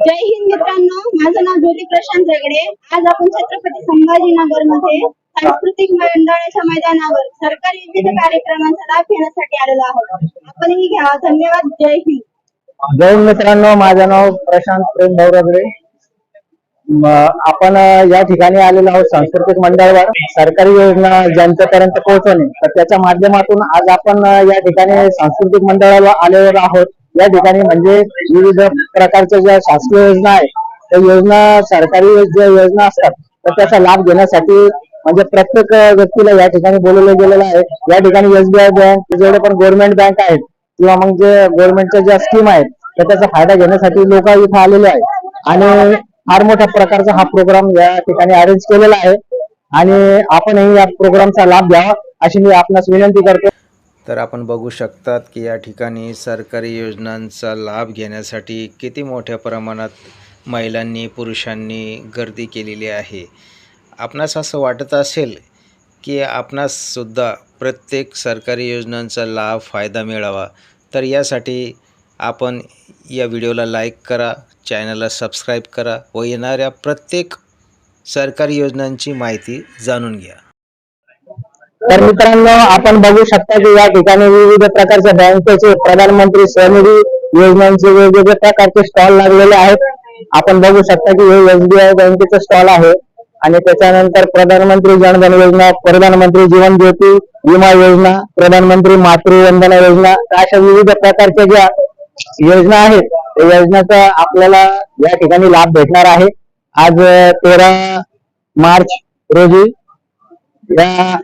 जय हिंद मित्रांनो, माझं नाव ज्योती प्रशांत रेगडे। आज आपण छत्रपती संभाजीनगर मध्ये सांस्कृतिक मंडळाच्या मैदानावर सरकारी विविध कार्यक्रमांचा लाभ घेण्यासाठी आलेलो आहोत। आपणही घ्या। धन्यवाद। जय हिंद। जय मित्रांनो, माझं नाव प्रशांत प्रेमभाऊ रेगडे। आपण या ठिकाणी आलेलो आहोत सांस्कृतिक मंडळावर सरकारी योजना जनतेपर्यंत पोहोचवणे। तर त्याच्या माध्यमातून आज आपण या ठिकाणी सांस्कृतिक मंडळाला आलेलो आहोत। या ठिकाणी म्हणजे विविध प्रकारच्या ज्या शासकीय योजना आहेत त्या योजना, सरकारी ज्या योजना असतात तर त्याचा लाभ घेण्यासाठी म्हणजे प्रत्येक व्यक्तीला या ठिकाणी बोलवलं गेलेलं आहे। या ठिकाणी SBI बँक, जेवढे पण गव्हर्नमेंट बँक आहेत किंवा मग जे गव्हर्नमेंटच्या ज्या स्कीम आहेत तर त्याचा फायदा घेण्यासाठी लोक इथे आलेले आहेत आणि फार मोठ्या प्रकारचा हा प्रोग्राम या ठिकाणी अरेंज केलेला आहे आणि आपणही या प्रोग्रामचा लाभ घ्यावा अशी मी आपणास विनंती करतो। तर आपण बघू शकतात की या ठिकाणी सरकारी योजनांचा लाभ घेण्यासाठी किती मोठ्या प्रमाणात महिलांनी, पुरुषांनी गर्दी केलेली आहे। आपणास असं वाटत असेल की आपणाससुद्धा प्रत्येक सरकारी योजनांचा लाभ, फायदा मिळावा, तर यासाठी आपण या व्हिडिओला लाईक करा, चॅनलला सबस्क्राईब करा व येणाऱ्या प्रत्येक सरकारी योजनांची माहिती जाणून घ्या। तर मित्रांनो, आपण बघू शकता की या ठिकाणी विविध प्रकारच्या बँकेचे, प्रधानमंत्री स्वनिधी योजनांचे वेगवेगळे प्रकारचे स्टॉल लागलेले आहेत। आपण बघू शकता की हे SBI बँकेचे स्टॉल आहे आणि त्याच्यानंतर प्रधानमंत्री जनधन योजना, प्रधानमंत्री जीवन ज्योती विमा योजना, प्रधानमंत्री मातृवंदना योजना, अशा विविध प्रकारच्या ज्या योजना आहेत त्या योजनाचा आपल्याला या ठिकाणी लाभ भेटणार आहे। आज 13 मार्च रोजी या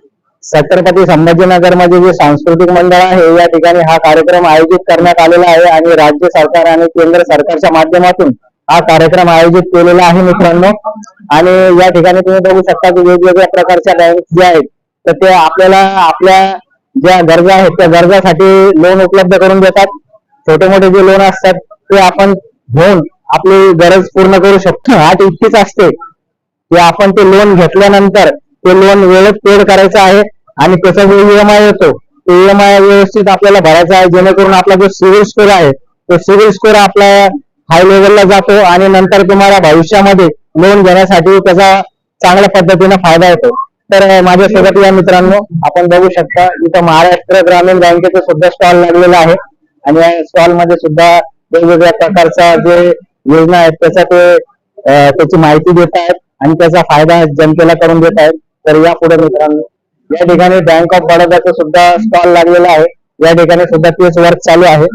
छत्रपती संभाजीनगर मध्ये जे सांस्कृतिक मंडळ आहे या ठिकाणी हा कार्यक्रम आयोजित करण्यात आलेला आहे आणि राज्य सरकार आणि केंद्र सरकारच्या माध्यमातून हा कार्यक्रम आयोजित केलेला आहे मित्रांनो। आणि या ठिकाणी तुम्ही बघू शकता की वेगवेगळ्या प्रकारच्या बँक ज्या आहेत तर ते आपल्याला आपल्या ज्या गरजा आहेत त्या गरजासाठी लोन उपलब्ध करून देतात। छोटे मोठे जे लोन असतात ते आपण घेऊन आपली गरज पूर्ण करू शकतो। अट इतकीच असते की आपण ते लोन घेतल्यानंतर ते लोन वेळेत पेड करायचं आहे आणि त्याचा जो EMI येतो तो EMI व्यवस्थित आपल्याला भरायचा आहे, जेणेकरून आपला जो सिबिल स्कोर आहे तो सिबिल स्कोर आपला हाय लेवलला जातो आणि नंतर तुम्हाला भविष्यामध्ये लोन घेण्यासाठी त्याचा चांगल्या पद्धतीने फायदा होतो। तर माझ्यासोबत या मित्रांनो, आपण बघू शकता इथं महाराष्ट्र ग्रामीण बँकेचा सुद्धा स्टॉल लागलेला आहे आणि या स्टॉल मध्ये सुद्धा वेगवेगळ्या प्रकारच्या जे योजना आहेत त्याची माहिती देत आहेत आणि त्याचा फायदा जनतेला करून देत आहेत। तर यापुढे मित्रांनो या ठिकाणी बँक ऑफ बडोदाचा सुद्धा स्टॉल लागलेला आहे। या ठिकाणी सुद्धा तेच वर्क चालू आहे।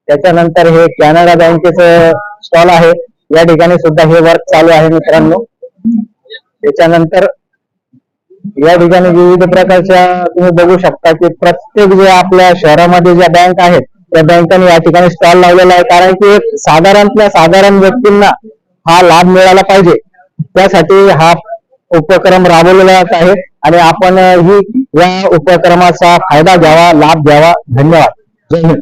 त्याच्यानंतर हे कॅनडा बँकेचं स्टॉल आहे, या ठिकाणी सुद्धा हे वर्क चालू आहे मित्रांनो। त्याच्यानंतर या ठिकाणी विविध प्रकारच्या तुम्ही बघू शकता की प्रत्येक जे आपल्या शहरामध्ये ज्या बँक आहेत त्या बँकांनी या ठिकाणी स्टॉल लावलेला आहे, कारण की एक साधारणतल्या साधारण व्यक्तींना हा लाभ मिळाला पाहिजे त्यासाठी हा उपक्रम राबवलेला आहे आणि आपण ही या उपक्रमाचा फायदा घ्यावा, लाभ घ्यावा। धन्यवाद। जय हिंद।